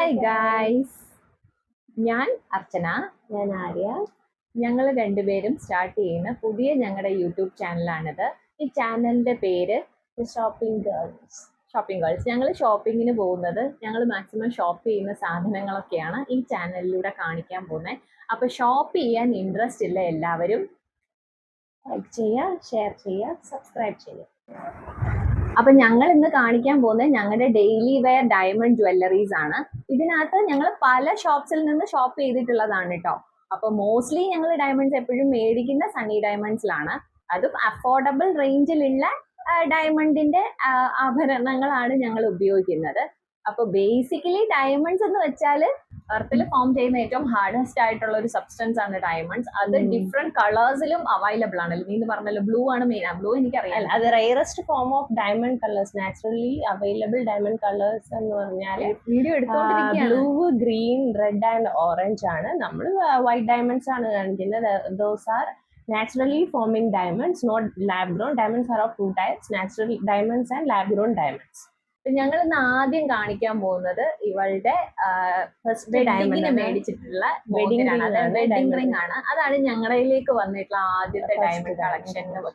Hi guys, ഞാൻ അർച്ചന. ഞാൻ ആര്യ. ഞങ്ങൾ രണ്ടുപേരും സ്റ്റാർട്ട് ചെയ്യുന്ന പുതിയ ഞങ്ങളുടെ യൂട്യൂബ് ചാനലാണിത്. ഈ ചാനലിന്റെ പേര് ഷോപ്പിംഗ് ഗേൾസ്. ഞങ്ങൾ ഷോപ്പിങ്ങിന് പോകുന്നത്, ഞങ്ങൾ മാക്സിമം ഷോപ്പ് ചെയ്യുന്ന സാധനങ്ങളൊക്കെയാണ് ഈ ചാനലിലൂടെ കാണിക്കാൻ പോകുന്നത്. അപ്പോൾ ഷോപ്പ് ചെയ്യാൻ ഇൻട്രസ്റ്റ് ഉള്ള എല്ലാവരും ലൈക്ക് ചെയ്യുക, ഷെയർ ചെയ്യുക, സബ്സ്ക്രൈബ് ചെയ്യുക. അപ്പൊ ഞങ്ങൾ ഇന്ന് കാണിക്കാൻ പോകുന്നത് ഞങ്ങളുടെ ഡെയിലി വെയർ ഡയമണ്ട് ജ്വല്ലറീസ് ആണ്. ഇതിനകത്ത് ഞങ്ങൾ പല ഷോപ്സിൽ നിന്ന് ഷോപ്പ് ചെയ്തിട്ടുള്ളതാണ് കേട്ടോ. അപ്പൊ മോസ്റ്റ്ലി ഞങ്ങൾ ഡയമണ്ട്സ് എപ്പോഴും മേടിക്കുന്ന സണ്ണി ഡയമണ്ട്സിലാണ്. അതും അഫോർഡബിൾ റേഞ്ചിലുള്ള ഡയമണ്ടിന്റെ ആഭരണങ്ങളാണ് ഞങ്ങൾ ഉപയോഗിക്കുന്നത്. അപ്പൊ ബേസിക്കലി ഡയമണ്ട്സ് എന്ന് വെച്ചാൽ എർത്തിൽ ഫോം ചെയ്യുന്ന ഏറ്റവും ഹാർഡസ്റ്റ് ആയിട്ടുള്ള ഒരു സബ്സ്റ്റൻസ് ആണ് ഡയമണ്ട്സ്. അത് ഡിഫറെന്റ് കളേഴ്സിലും അവൈലബിൾ ആണല്ലോ. നീ പറഞ്ഞല്ലോ ബ്ലൂ ആണ് മെയിൻ. ബ്ലൂ എനിക്കറിയാം. അത് rarest form of diamond colours, naturally available diamond colours എന്ന് പറഞ്ഞാൽ വീഡിയോ എടുത്തോണ്ടിരിക്കുകയാണ്. Blue, green, red and orange ആണ്. നമ്മൾ വൈറ്റ് ഡയമണ്ട്സ് ആണ് കാണിക്കുന്നത്. Those are naturally forming diamonds, not lab grown. Diamonds are of two types: natural diamonds and lab grown diamonds. ഞങ്ങൾ ഇന്ന് ആദ്യം കാണിക്കാൻ പോകുന്നത് ഇവളുടെ വെഡിങ്ങിന് മേടിച്ചിട്ടുള്ള വെഡിങ് റിംഗ് ആണ്. അതാണ് ഞങ്ങളിലേക്ക് വന്നിട്ടുള്ള ആദ്യത്തെ ഡയമണ്ട്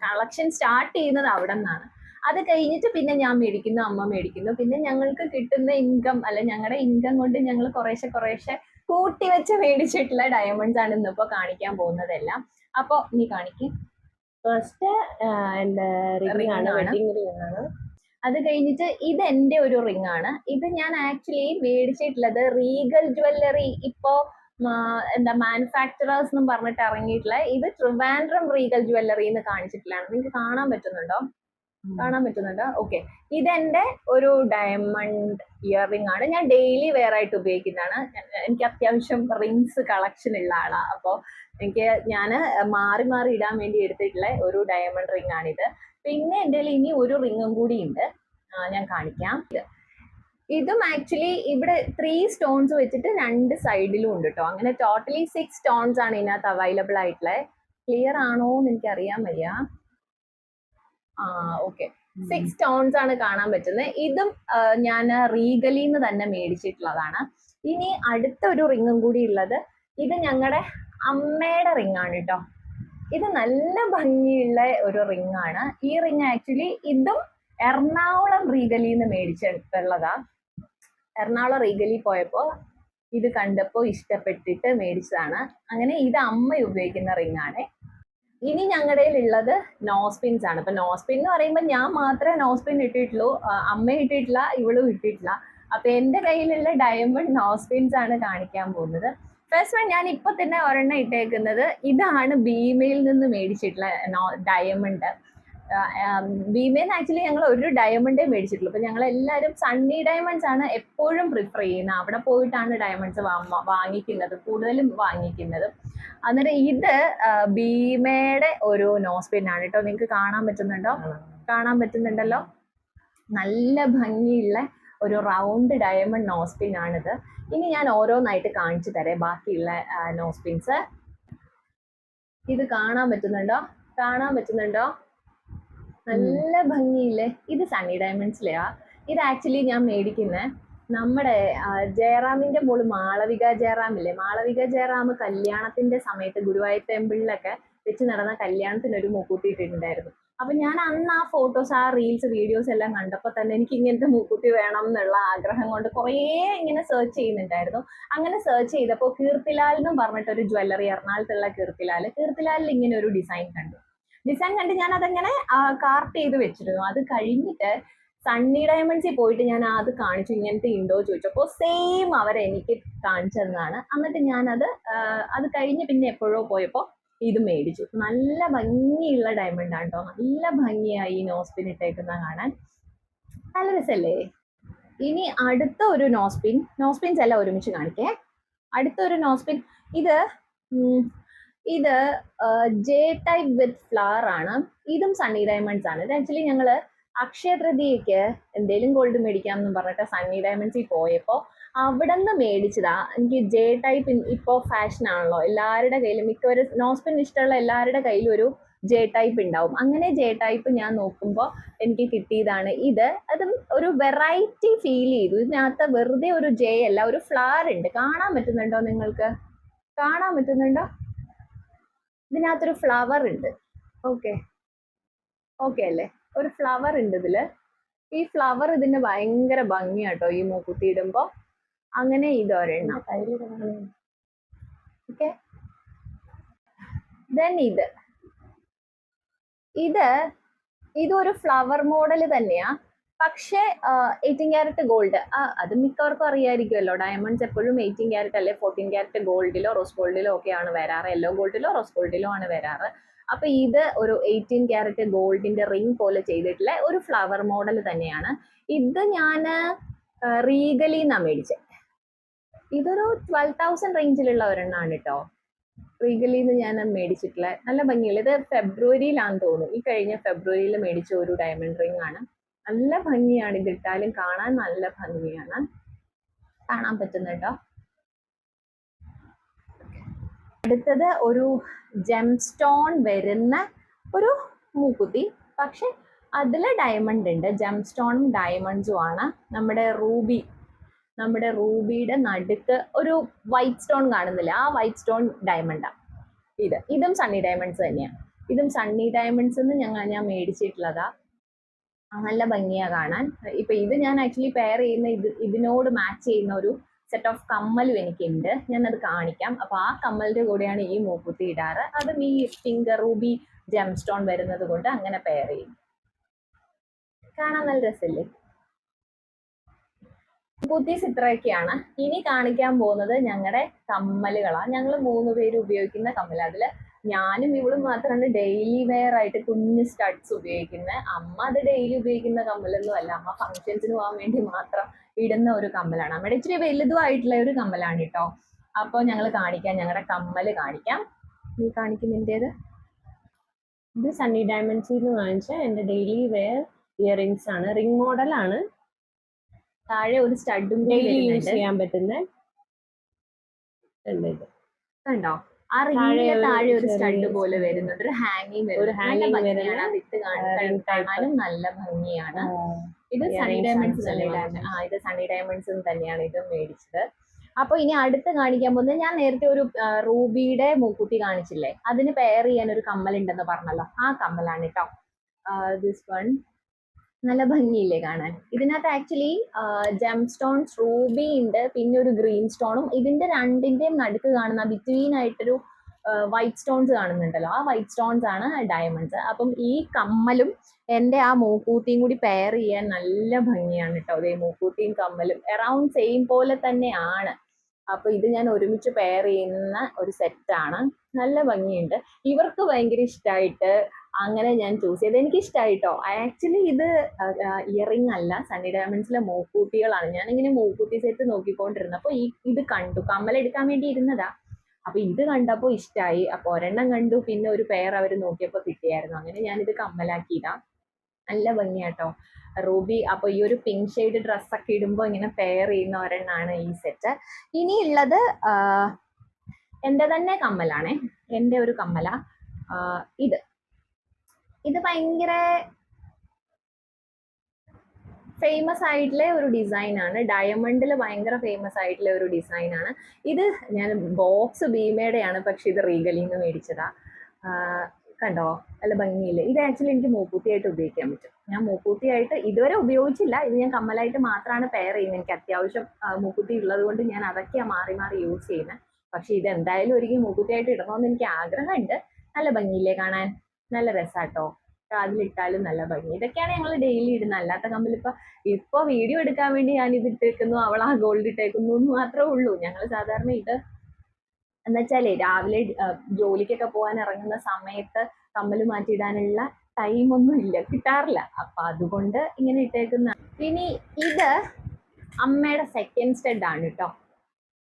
കളക്ഷൻ സ്റ്റാർട്ട് ചെയ്യുന്നത് അവിടെ നിന്നാണ്. അത് കഴിഞ്ഞിട്ട് പിന്നെ ഞാൻ മേടിക്കുന്നു, അമ്മ മേടിക്കുന്നു. പിന്നെ ഞങ്ങൾക്ക് കിട്ടുന്ന ഇൻകം, അല്ല ഞങ്ങളുടെ ഇൻകം കൊണ്ട് ഞങ്ങൾ കുറേശ്ശെ കൂട്ടി വെച്ച് മേടിച്ചിട്ടുള്ള ഡയമണ്ട്സ് ആണ് ഇന്നിപ്പോ കാണിക്കാൻ പോകുന്നതെല്ലാം. അപ്പൊ നീ കാണിക്കും. ഫസ്റ്റ് എന്റെ റിംഗ് ആണ്, വെഡിങ് റിംഗ് ആണ്. അത് കഴിഞ്ഞിട്ട് ഇത് എൻ്റെ ഒരു റിംഗ് ആണ്. ഇത് ഞാൻ ആക്ച്വലി മേടിച്ചിട്ടുള്ളത് റീഗൽ ജ്വല്ലറി, ഇപ്പോ എന്താ മാനുഫാക്ചറേഴ്സ് എന്നും പറഞ്ഞിട്ട് ഇറങ്ങിയിട്ടുള്ള ഇത് ട്രിവാൻഡ്രം റീഗൽ ജ്വല്ലറി എന്ന് കാണിച്ചിട്ടുള്ളതാണ്. നിങ്ങൾക്ക് കാണാൻ പറ്റുന്നുണ്ടോ? ഓക്കെ. ഇതെന്റെ ഒരു ഡയമണ്ട് ഇയർ റിംഗ് ആണ്. ഞാൻ ഡെയിലി വെയർ ആയിട്ട് ഉപയോഗിക്കുന്നതാണ്. എനിക്ക് അത്യാവശ്യം റിംഗ്സ് കളക്ഷൻ ഉള്ള ആളാണ്. അപ്പോൾ ഞാൻ മാറി ഇടാൻ വേണ്ടി എടുത്തിട്ടുള്ള ഒരു ഡയമണ്ട് റിംഗ് ആണിത്. പിന്നെ എൻ്റെ ഇനി ഒരു റിംഗും കൂടി ഉണ്ട്, ഞാൻ കാണിക്കാം. ഇതും ആക്ച്വലി ഇവിടെ 3 സ്റ്റോൺസ് വെച്ചിട്ട് 2 സൈഡിലും ഉണ്ട് കേട്ടോ. അങ്ങനെ ടോട്ടലി 6 സ്റ്റോൺസ് ആണ് ഇതിനകത്ത് അവൈലബിൾ ആയിട്ടുള്ളത്. ക്ലിയർ ആണോ എന്ന് എനിക്ക് അറിയാൻ വയ്യ. ഓക്കെ, 6 സ്റ്റോൺസ് ആണ് കാണാൻ പറ്റുന്നത്. ഇതും ഞാൻ റീഗലിന്ന് തന്നെ മേടിച്ചിട്ടുള്ളതാണ്. ഇനി അടുത്ത ഒരു റിംഗും കൂടി ഉള്ളത്, ഇത് ഞങ്ങളുടെ അമ്മയുടെ റിംഗ് ആണ് കേട്ടോ. ഇത് നല്ല ഭംഗിയുള്ള ഒരു റിംഗ് ആണ്. ഈ റിംഗ് ആക്ച്വലി ഇതും എറണാകുളം റീഗലിന്ന് മേടിച്ചിട്ടുള്ളതാ. എറണാകുളം റീഗലി പോയപ്പോ ഇത് കണ്ടപ്പോ ഇഷ്ടപ്പെട്ടിട്ട് മേടിച്ചതാണ്. അങ്ങനെ ഇത് അമ്മ ഉപയോഗിക്കുന്ന റിംഗ് ആണ്. ഇനി ഞങ്ങളുടെ ഉള്ളത് നോസ്പിൻസ് ആണ്. ഇപ്പൊ നോസ്പിൻ എന്ന് പറയുമ്പോൾ ഞാൻ മാത്രമേ നോസ്പിൻ ഇട്ടിട്ടുള്ളൂ, അമ്മ ഇട്ടിട്ടില്ല, ഇവളും ഇട്ടിട്ടില്ല. അപ്പൊ എന്റെ കയ്യിലുള്ള ഡയമണ്ട് നോസ്പിൻസ് ആണ് കാണിക്കാൻ പോകുന്നത്. ഫസ്റ്റ് വൺ ഞാൻ ഇപ്പൊ തന്നെ ഒരെണ്ണം ഇട്ടേക്കുന്നത് ഇതാണ് ഭീമയിൽ നിന്ന് മേടിച്ചിട്ടുള്ള ഡയമണ്ട്. ഭീമയിൽ ആക്ച്വലി ഞങ്ങൾ ഒരു ഡയമണ്ടേ മേടിച്ചിട്ടുള്ളൂ. അപ്പൊ ഞങ്ങൾ എല്ലാവരും സണ്ണി ഡയമണ്ട്സ് ആണ് എപ്പോഴും പ്രിഫർ ചെയ്യുന്നത്. അവിടെ പോയിട്ടാണ് ഡയമണ്ട്സ് വാങ്ങിക്കുന്നത്, കൂടുതലും വാങ്ങിക്കുന്നത്. അന്നേരം ഇത് ഭീമയുടെ ഒരു നോസ്പിൻ ആണ് കേട്ടോ. നിങ്ങൾക്ക് കാണാൻ പറ്റുന്നുണ്ടല്ലോ. നല്ല ഭംഗിയുള്ള ഒരു റൗണ്ട് ഡയമണ്ട് നോസ്പിൻ ആണിത്. ഇനി ഞാൻ ഓരോന്നായിട്ട് കാണിച്ചു തരാം ബാക്കിയുള്ള നോസ്പിൻസ്. ഇത് കാണാൻ പറ്റുന്നുണ്ടോ? നല്ല ഭംഗിയില്ലേ? ഇത് സണ്ണി ഡയമണ്ട്സിലെയാ. ഇത് ആക്ച്വലി ഞാൻ മേടിക്കുന്നത് നമ്മുടെ ജയറാമിന്റെ മോള് മാളവിക ജയറാം ഇല്ലേ? മാളവിക ജയറാം കല്യാണത്തിന്റെ സമയത്ത് ഗുരുവായൂർ ടെമ്പിളിലൊക്കെ വെച്ച് നടന്ന കല്യാണത്തിന് ഒരു മൂക്കുത്തി ഇട്ടിട്ടുണ്ടായിരുന്നു. അപ്പൊ ഞാൻ അന്ന് ആ ഫോട്ടോസ്, ആ റീൽസ്, വീഡിയോസ് എല്ലാം കണ്ടപ്പോൾ തന്നെ എനിക്ക് ഇങ്ങനത്തെ മൂക്കുത്തി വേണം എന്നുള്ള ആഗ്രഹം കൊണ്ട് കുറേ ഇങ്ങനെ സെർച്ച് ചെയ്യുന്നുണ്ടായിരുന്നു. അങ്ങനെ സെർച്ച് ചെയ്തപ്പോൾ കീർത്തിലാൽ എന്നും പറഞ്ഞിട്ടൊരു ജ്വല്ലറി, എറണാകുളത്തുള്ള കീർത്തിലാലിൽ ഇങ്ങനെ ഒരു ഡിസൈൻ കണ്ട് ഞാൻ അതങ്ങനെ കാർട്ട് ചെയ്ത് വെച്ചിരുന്നു. അത് കഴിഞ്ഞിട്ട് സണ്ണി ഡയമണ്ട്സിൽ പോയിട്ട് ഞാൻ അത് കാണിച്ചു, ഇങ്ങനത്തെ ഉണ്ടോ ചോദിച്ചപ്പോൾ സെയിം അവരെനിക്ക് കാണിച്ചു തന്നതാണ്. എന്നിട്ട് ഞാനത് അത് കഴിഞ്ഞ് പിന്നെ എപ്പോഴോ പോയപ്പോൾ ഇത് മേടിച്ചു. നല്ല ഭംഗിയുള്ള ഡയമണ്ട് ആണ് കേട്ടോ. നല്ല ഭംഗിയായി ഈ നോസ്പിൻ ഇട്ടേക്കുന്ന കാണാൻ. നല്ല രസല്ലേ? ഇനി അടുത്ത ഒരു നോസ്പിൻസ് എല്ലാം ഒരുമിച്ച് കാണിക്കേ. അടുത്ത ഒരു നോസ്പിൻ, ഇത് ജെ ടൈപ്പ് വിത്ത് ഫ്ലവർ ആണ്. ഇതും സണ്ണി ഡയമണ്ട്സ് ആണ്. ഇത് ആക്ച്വലി ഞങ്ങള് അക്ഷയ തൃതീയക്ക് എന്തെങ്കിലും ഗോൾഡ് മേടിക്കാം എന്ന് പറഞ്ഞിട്ട് സണ്ണി ഡയമണ്ട്സിൽ പോയപ്പോൾ അവിടെ നിന്ന് മേടിച്ചതാ. എനിക്ക് ജെ ടൈപ്പ് ഇപ്പോൾ ഫാഷൻ ആണല്ലോ, എല്ലാവരുടെ കയ്യിലും, മിക്കവരും നോസ്പിൻ ഇഷ്ടമുള്ള എല്ലാവരുടെ കയ്യിലും ഒരു ജെ ടൈപ്പ് ഉണ്ടാവും. അങ്ങനെ ജെ ടൈപ്പ് ഞാൻ നോക്കുമ്പോൾ എനിക്ക് കിട്ടിയതാണ് ഇത്. അതും ഒരു വെറൈറ്റി ഫീൽ ചെയ്തു. ഇതിനകത്ത് വെറുതെ ഒരു ജെ അല്ല, ഒരു ഫ്ലവർ ഉണ്ട്. കാണാൻ പറ്റുന്നുണ്ടോ നിങ്ങൾക്ക്? കാണാൻ പറ്റുന്നുണ്ടോ? ഇതിനകത്തൊരു ഫ്ലവർ ഉണ്ട്. ഓക്കെ ഓക്കെ അല്ലേ? ഒരു ഫ്ലവർ ഉണ്ട് ഇതില്. ഈ ഫ്ലവർ ഇതിന് ഭയങ്കര ഭംഗിയാട്ടോ ഈ മൂക്കുത്തി ഇടുമ്പോ. അങ്ങനെ ഇതൊരെണ്ണം. ഓക്കെ, ദെൻ ഇതൊരു ഫ്ലവർ മോഡൽ തന്നെയാ. പക്ഷേ 18 ക്യാരറ്റ് ഗോൾഡ്, അത് മിക്കവർക്കും അറിയായിരിക്കുമല്ലോ. ഡയമണ്ട്സ് എപ്പോഴും 18 ക്യാരറ്റ് അല്ലെ 14 ക്യാരറ്റ് ഗോൾഡിലോ റോസ് ഗോൾഡിലോ ഒക്കെയാണ് വരാറ്. യെല്ലോ ഗോൾഡിലോ റോസ് ഗോൾഡിലോ ആണ് വരാറ്. അപ്പൊ ഇത് ഒരു 18 ക്യാരറ്റ് ഗോൾഡിന്റെ റിംഗ് പോലെ ചെയ്തിട്ടുള്ള ഒരു ഫ്ലവർ മോഡൽ തന്നെയാണ്. ഇത് ഞാൻ റീഗലിന്നാണ് മേടിച്ചത്. ഇതൊരു 12,000 റേഞ്ചിലുള്ള ഒരെണ്ണമാണ് കേട്ടോ. റീഗലിന്ന് ഞാൻ മേടിച്ചിട്ടുള്ള നല്ല ഭംഗിയുള്ള, ഇത് ഫെബ്രുവരിയിലാന്ന് തോന്നുന്നു. ഈ കഴിഞ്ഞ ഫെബ്രുവരിയിൽ മേടിച്ച ഒരു ഡയമണ്ട് റിംഗ് ആണ്. നല്ല ഭംഗിയാണ്, ഇതിട്ടാലും കാണാൻ നല്ല ഭംഗിയാണ്. കാണാൻ പറ്റുന്നുണ്ടോ? അടുത്തത് ഒരു ജെം സ്റ്റോൺ വരുന്ന ഒരു മൂക്കുത്തി, പക്ഷെ അതിൽ ഡയമണ്ട് ഉണ്ട്. ജെം സ്റ്റോണും ഡയമണ്ട്സും ആണ്. നമ്മുടെ റൂബിയുടെ നടുക്ക് ഒരു വൈറ്റ് സ്റ്റോൺ കാണുന്നില്ല, ആ വൈറ്റ് സ്റ്റോൺ ഡയമണ്ടാണ്. ഇതും സണ്ണി ഡയമണ്ട്സ് തന്നെയാണ്. ഇതും സണ്ണി ഡയമണ്ട്സ് ഞാൻ മേടിച്ചിട്ടുള്ളതാ. നല്ല ഭംഗിയാ കാണാൻ. ഇപ്പൊ ഇത് ഞാൻ ആക്ച്വലി പെയർ ചെയ്യുന്ന ഇതിനോട് മാച്ച് ചെയ്യുന്ന ഒരു സെറ്റ് ഓഫ് കമ്മലും എനിക്കുണ്ട്. ഞാനത് കാണിക്കാം. അപ്പൊ ആ കമ്മലിന്റെ കൂടെയാണ് ഈ മൂക്കുത്തി ഇടാറ്. അതും ഈ പിങ്ക് റൂബി ജെം സ്റ്റോൺ വരുന്നത് കൊണ്ട് അങ്ങനെ പെയർ ചെയ്യും. കാണാൻ നല്ല രസമില്ലേ? മൂക്കുത്തീസ് ഇത്രയൊക്കെയാണ്. ഇനി കാണിക്കാൻ പോകുന്നത് ഞങ്ങളുടെ കമ്മലുകളാണ്. ഞങ്ങൾ 3 പേര് ഉപയോഗിക്കുന്ന കമ്മൽ. അതില് ഞാനും ഇവളും മാത്രമാണ് ഡെയിലി വെയർ ആയിട്ട് കുഞ്ഞ് സ്റ്റഡ്സ് ഉപയോഗിക്കുന്നത്. അമ്മ അത് ഡെയിലി ഉപയോഗിക്കുന്ന കമ്മലൊന്നും അല്ല, അമ്മ ഫംഗ്ഷൻസിന് പോകാൻ വേണ്ടി മാത്രം ഇടുന്ന ഒരു കമ്മലാണ്. അമ്മയുടെ ഇച്ചിരി വലുതുമായിട്ടുള്ള ഒരു കമ്മലാണ് കേട്ടോ. അപ്പോൾ ഞങ്ങൾ കാണിക്കാം, ഞങ്ങളുടെ കമ്മല് കാണിക്കാം. നീ കാണിക്കുന്നതിൻ്റെത് ഇത് സണ്ണി ഡയമണ്ട്സിൽ നിന്ന് വാങ്ങിച്ച എൻ്റെ ഡെയിലി വെയർ ഇയറിങ്സ് ആണ്. റിംഗ് മോഡലാണ്. താഴെ ഒരു സ്റ്റഡും ഡെയിലി യൂസ് ചെയ്യാൻ പറ്റുന്ന കണ്ടോ? ആ റിംഗിന്റെ താഴെ ഒരു സ്റ്റഡ് പോലെ വരുന്നുണ്ട്, ഒരു ഹാങ്ങിങ് വരുന്നുണ്ട്. അത് ഇട്ട് കാണാനും നല്ല ഭംഗിയാണ്. ഇത് സണ്ണി ഡയമണ്ട്സ് തന്നെയാണ്. ഇത് സണ്ണി ഡയമണ്ട്സ് തന്നെയാണ് ഇത് മേടിച്ചത്. അപ്പൊ ഇനി അടുത്ത് കാണിക്കാൻ പോകുന്നത്, ഞാൻ നേരത്തെ ഒരു റൂബിയുടെ മൂക്കുത്തി കാണിച്ചില്ലേ, അതിന് പെയർ ചെയ്യാൻ ഒരു കമ്മൽ ഉണ്ടെന്ന് പറഞ്ഞല്ലോ, ആ കമ്മലാണ് കേട്ടോ. ദിസ് വൺ നല്ല ഭംഗിയില്ലേ കാണാൻ? ഇതിനകത്ത് ആക്ച്വലി ജെം സ്റ്റോൺസ് റൂബി ഉണ്ട്, പിന്നെ ഒരു ഗ്രീൻ സ്റ്റോണും. ഇതിന്റെ രണ്ടിന്റെയും നടുക്ക് കാണുന്ന ബിറ്റ്വീൻ ആയിട്ടൊരു വൈറ്റ് സ്റ്റോൺസ് കാണുന്നുണ്ടല്ലോ, ആ വൈറ്റ് സ്റ്റോൺസ് ആണ് ഡയമണ്ട്സ്. അപ്പം ഈ കമ്മലും എൻ്റെ ആ മൂക്കൂത്തിയും കൂടി പെയർ ചെയ്യാൻ നല്ല ഭംഗിയാണ് കേട്ടോ. അതേ മൂക്കൂത്തിയും കമ്മലും അറൌണ്ട് സെയിം പോലെ തന്നെയാണ്. അപ്പൊ ഇത് ഞാൻ ഒരുമിച്ച് പെയർ ചെയ്യുന്ന ഒരു സെറ്റാണ്. നല്ല ഭംഗിയുണ്ട്. ഇവർക്ക് ഭയങ്കര ഇഷ്ടമായിട്ട് അങ്ങനെ ഞാൻ ചൂസ് ചെയ്ത്. എനിക്ക് ഇഷ്ടമായിട്ടോ. ആക്ച്വലി ഇത് ഇയറിംഗ് അല്ല, സണ്ണി ഡയമണ്ട്സിലെ മൂക്കൂത്തികളാണ്. ഞാനിങ്ങനെ മൂക്കൂത്തി സെറ്റ് നോക്കിക്കൊണ്ടിരുന്നപ്പോ ഇത് കണ്ടു, കമ്മലെടുക്കാൻ വേണ്ടി ഇരുന്നതാ. അപ്പൊ ഇത് കണ്ടപ്പോ ഇഷ്ടമായി. അപ്പൊ ഒരെണ്ണം കണ്ടു, പിന്നെ ഒരു പെയർ അവർ നോക്കിയപ്പോ കിട്ടിയായിരുന്നു. അങ്ങനെ ഞാനിത് കമ്മലാക്കിയതാ. നല്ല ഭംഗിയാട്ടോ റൂബി. അപ്പൊ ഈ ഒരു പിങ്ക് ഷെയ്ഡ് ഡ്രസ്സൊക്കെ ഇടുമ്പോൾ ഇങ്ങനെ പെയർ ചെയ്യുന്ന ഒരെണ്ണാണ് ഈ സെറ്റ്. ഇനിയുള്ളത് എൻ്റെ തന്നെ കമ്മലാണേ, എൻ്റെ ഒരു കമ്മല. ഇത് ഭയങ്കര ഫേമസ് ആയിട്ടുള്ള ഒരു ഡിസൈൻ ആണ്. ഡയമണ്ടിൽ ഭയങ്കര ഫേമസ് ആയിട്ടുള്ള ഒരു ഡിസൈൻ ആണ് ഇത്. ഞാൻ ബോക്സ് ഭീമയുടെയാണ്, പക്ഷെ ഇത് റീഗലിൽ നിന്ന് മേടിച്ചതാ. കണ്ടോ നല്ല ഭംഗിയില്ലേ? ഇത് ആക്ച്വലി എനിക്ക് മൂക്കൂത്തിയായിട്ട് ഉപയോഗിക്കാൻ പറ്റും. ഞാൻ മൂക്കൂത്തിയായിട്ട് ഇതുവരെ ഉപയോഗിച്ചില്ല. ഇത് ഞാൻ കമ്മലായിട്ട് മാത്രമാണ് പെയർ ചെയ്യുന്നത്. എനിക്ക് അത്യാവശ്യം മൂക്കൂത്തി ഉള്ളത് കൊണ്ട് ഞാൻ അതൊക്കെയാണ് മാറി മാറി യൂസ് ചെയ്യുന്നത്. പക്ഷെ ഇത് എന്തായാലും ഒരിക്കലും മൂക്കൂത്തിയായിട്ട് ഇടണമെന്ന് എനിക്ക് ആഗ്രഹമുണ്ട്. നല്ല ഭംഗിയില്ലേ കാണാൻ? നല്ല രസാട്ടോ. അതിലിട്ടാലും നല്ല ഭംഗി. ഇതൊക്കെയാണ് ഞങ്ങൾ ഡെയിലി ഇടുന്നത്. അല്ലാത്ത കമ്മൽ ഇപ്പൊ വീഡിയോ എടുക്കാൻ വേണ്ടി ഞാൻ ഇത് ഇട്ടേക്കുന്നു, അവൾ ആ ഗോൾഡ് ഇട്ടേക്കുന്നു എന്ന് മാത്രമേ ഉള്ളൂ. ഞങ്ങൾ സാധാരണ ഇത് എന്ന് വെച്ചാലേ രാവിലെ ജോലിക്കൊക്കെ പോകാൻ ഇറങ്ങുന്ന സമയത്ത് കമ്മൽ മാറ്റിയിടാനുള്ള ടൈമൊന്നും ഇല്ല, കിട്ടാറില്ല. അപ്പൊ അതുകൊണ്ട് ഇങ്ങനെ ഇട്ടേക്കുന്ന. ഇനി ഇത് അമ്മയുടെ സെക്കൻഡ് സ്റ്റഡ് ആണ് കേട്ടോ.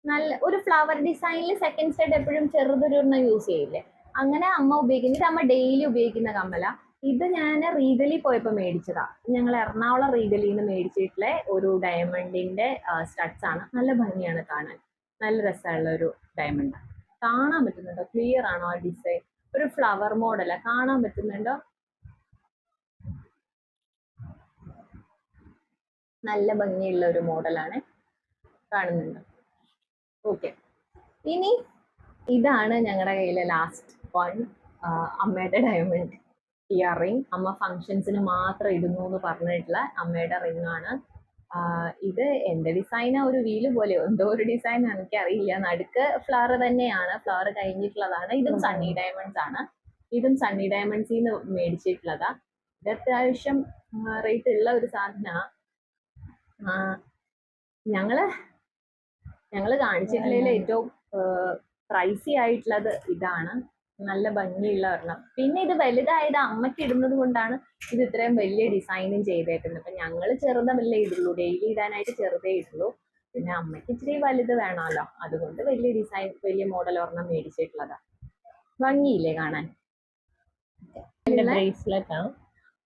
നല്ല ഒരു ഫ്ലവർ ഡിസൈനിൽ സെക്കൻഡ് സ്റ്റഡ് എപ്പോഴും ചെറുതൊരെണ്ണം യൂസ് ചെയ്യില്ലേ, അങ്ങനെ അമ്മ ഉപയോഗിക്കുന്നത്. ഇത് അമ്മ ഡെയിലി ഉപയോഗിക്കുന്ന കമ്മല. ഇത് ഞാൻ റീഗലി പോയപ്പോൾ മേടിച്ചതാ. ഞങ്ങൾ എറണാകുളം റീഗലിൽ നിന്ന് മേടിച്ചിട്ടുള്ള ഒരു ഡയമണ്ടിന്റെ സ്റ്റഡ്സ് ആണ്. നല്ല ഭംഗിയാണ് കാണാൻ, നല്ല രസമുള്ള ഒരു ഡയമണ്ട്. കാണാൻ പറ്റുന്നുണ്ടോ? ക്ലിയർ ആണോ ആ ഡിസൈൻ? ഒരു ഫ്ലവർ മോഡലാ, കാണാൻ പറ്റുന്നുണ്ടോ? നല്ല ഭംഗിയുള്ള ഒരു മോഡലാണ്, കാണുന്നുണ്ടോ? ഓക്കെ, ഇനി ഇതാണ് ഞങ്ങളുടെ കയ്യിലെ ലാസ്റ്റ് വൺ, അമ്മയുടെ ഡയമണ്ട് ഇയറിംഗ്. അമ്മ ഫങ്ഷൻസിന് മാത്രം ഇടുന്നു എന്ന് പറഞ്ഞിട്ടുള്ള അമ്മയുടെ റിംഗ് ആണ്. ഇത് എന്റെ ഡിസൈനാ, ഒരു വീല് പോലെ എന്തോ ഒരു ഡിസൈൻ, എനിക്കറിയില്ല. നടുക്ക് ഫ്ലവർ തന്നെയാണ്, ഫ്ലവർ കഴിഞ്ഞിട്ടുള്ളതാണ്. ഇതും സണ്ണി ഡയമണ്ട്സ് ആണ്. ഇതും സണ്ണി ഡയമണ്ട്സിൽ നിന്ന് മേടിച്ചിട്ടുള്ളതാ. ഇത് അത്യാവശ്യം റേറ്റ് ഉള്ള ഒരു സാധനമാണ്. ഞങ്ങള് കാണിച്ചിട്ടുള്ളതിൽ ഏറ്റവും പ്രൈസി ആയിട്ടുള്ളത് ഇതാണ്. നല്ല ഭംഗിയുള്ള ഒരെണ്ണം. പിന്നെ ഇത് വലുതായത് അമ്മയ്ക്ക് ഇടുന്നത് കൊണ്ടാണ് ഇത് ഇത്രയും വലിയ ഡിസൈനും ചെയ്തേക്കുന്നത്. അപ്പൊ ഞങ്ങള് ചെറുതല്ലേ ഇടുള്ളൂ, ഡെയിലി ഇടാനായിട്ട് ചെറുതേ ഇടുള്ളൂ. പിന്നെ അമ്മയ്ക്ക് ഇച്ചിരി വലുത് വേണമല്ലോ, അതുകൊണ്ട് വലിയ ഡിസൈൻ, വലിയ മോഡൽ ഒരെണ്ണം മേടിച്ചിട്ടുള്ളതാ. ഭംഗിയില്ലേ കാണാൻ?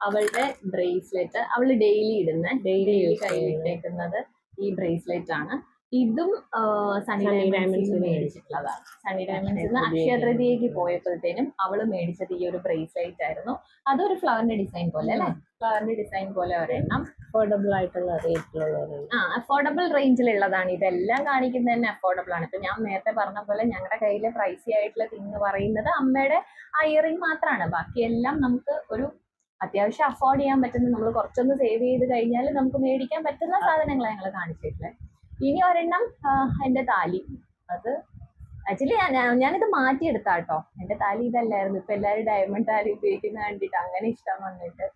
അവളുടെ ബ്രേസ്ലെറ്റ്, അവള് ഡെയിലി ഇടുന്ന, ഡെയിലി കയ്യിലിട്ടേക്കുന്നത് ഈ ബ്രേസ്ലെറ്റ് ആണ്. ഇതും സണ്ണി ഡയമണ്ട്സിൽ മേടിച്ചിട്ടുള്ളതാണ്. സണ്ണി ഡയമണ്ട്സിൽ അക്ഷയ തൃതീയക്ക് പോയപ്പോഴത്തേനും അവള് മേടിച്ചത് ഈ ഒരു ബ്രേസ്ലെറ്റ് ആയിരുന്നു. അതൊരു ഫ്ലവറിന്റെ ഡിസൈൻ പോലെ അല്ലെ, ഫ്ലവറിന്റെ ഡിസൈൻ പോലെ ഒരെണ്ണം. അഫോർഡബിൾ ആയിട്ടുള്ള റേറ്റിലുള്ള, അഫോർഡബിൾ റേഞ്ചിലുള്ളതാണ്. ഇതെല്ലാം കാണിക്കുന്നത് തന്നെ അഫോർഡബിൾ ആണ്. ഇപ്പൊ ഞാൻ നേരത്തെ പറഞ്ഞ പോലെ ഞങ്ങളുടെ കയ്യിലെ പ്രൈസി ആയിട്ടുള്ള തിങ് പറയുന്നത് അമ്മയുടെ ഇയറിംഗ് മാത്രമാണ്. ബാക്കിയെല്ലാം നമുക്ക് ഒരു അത്യാവശ്യം അഫോർഡ് ചെയ്യാൻ പറ്റുന്ന, നമ്മൾ കുറച്ചൊന്ന് സേവ് ചെയ്ത് കഴിഞ്ഞാൽ നമുക്ക് മേടിക്കാൻ പറ്റുന്ന സാധനങ്ങൾ ഞങ്ങൾ കാണിച്ചിട്ടില്ലേ. ഇനി ഒരെണ്ണം എന്റെ താലി. അത് ആക്ച്വലി ഞാനിത് മാറ്റിയെടുത്താട്ടോ. എന്റെ താലി ഇതല്ലായിരുന്നു. ഇപ്പൊ എല്ലാവരും ഡയമണ്ട് താലി ഉപയോഗിക്കുന്ന കണ്ടിട്ട് അങ്ങനെ ഇഷ്ടം വന്നിട്ട്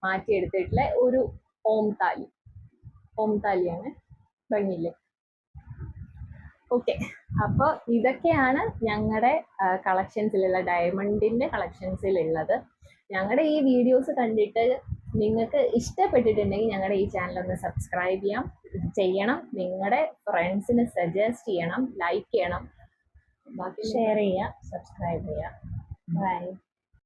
മാറ്റിയെടുത്തിട്ടുള്ള ഒരു ഓം താലി. ഓം താലിയാണ്, ഭംഗിയില്ലേ? ഓക്കെ, അപ്പോൾ ഇതൊക്കെയാണ് ഞങ്ങളുടെ കളക്ഷൻസിലുള്ള, ഡയമണ്ടിന്റെ കളക്ഷൻസിലുള്ളത്. ഞങ്ങളുടെ ഈ വീഡിയോസ് കണ്ടിട്ട് നിങ്ങൾക്ക് ഇഷ്ടപ്പെട്ടിട്ടുണ്ടെങ്കിൽ ഞങ്ങളുടെ ഈ ചാനൽ ഒന്ന് സബ്സ്ക്രൈബ് ചെയ്യണം. നിങ്ങളുടെ ഫ്രണ്ട്സിന് സജസ്റ്റ് ചെയ്യണം, ലൈക്ക് ചെയ്യണം, ഷെയർ ചെയ്യുക, സബ്സ്ക്രൈബ് ചെയ്യുക. ബൈ.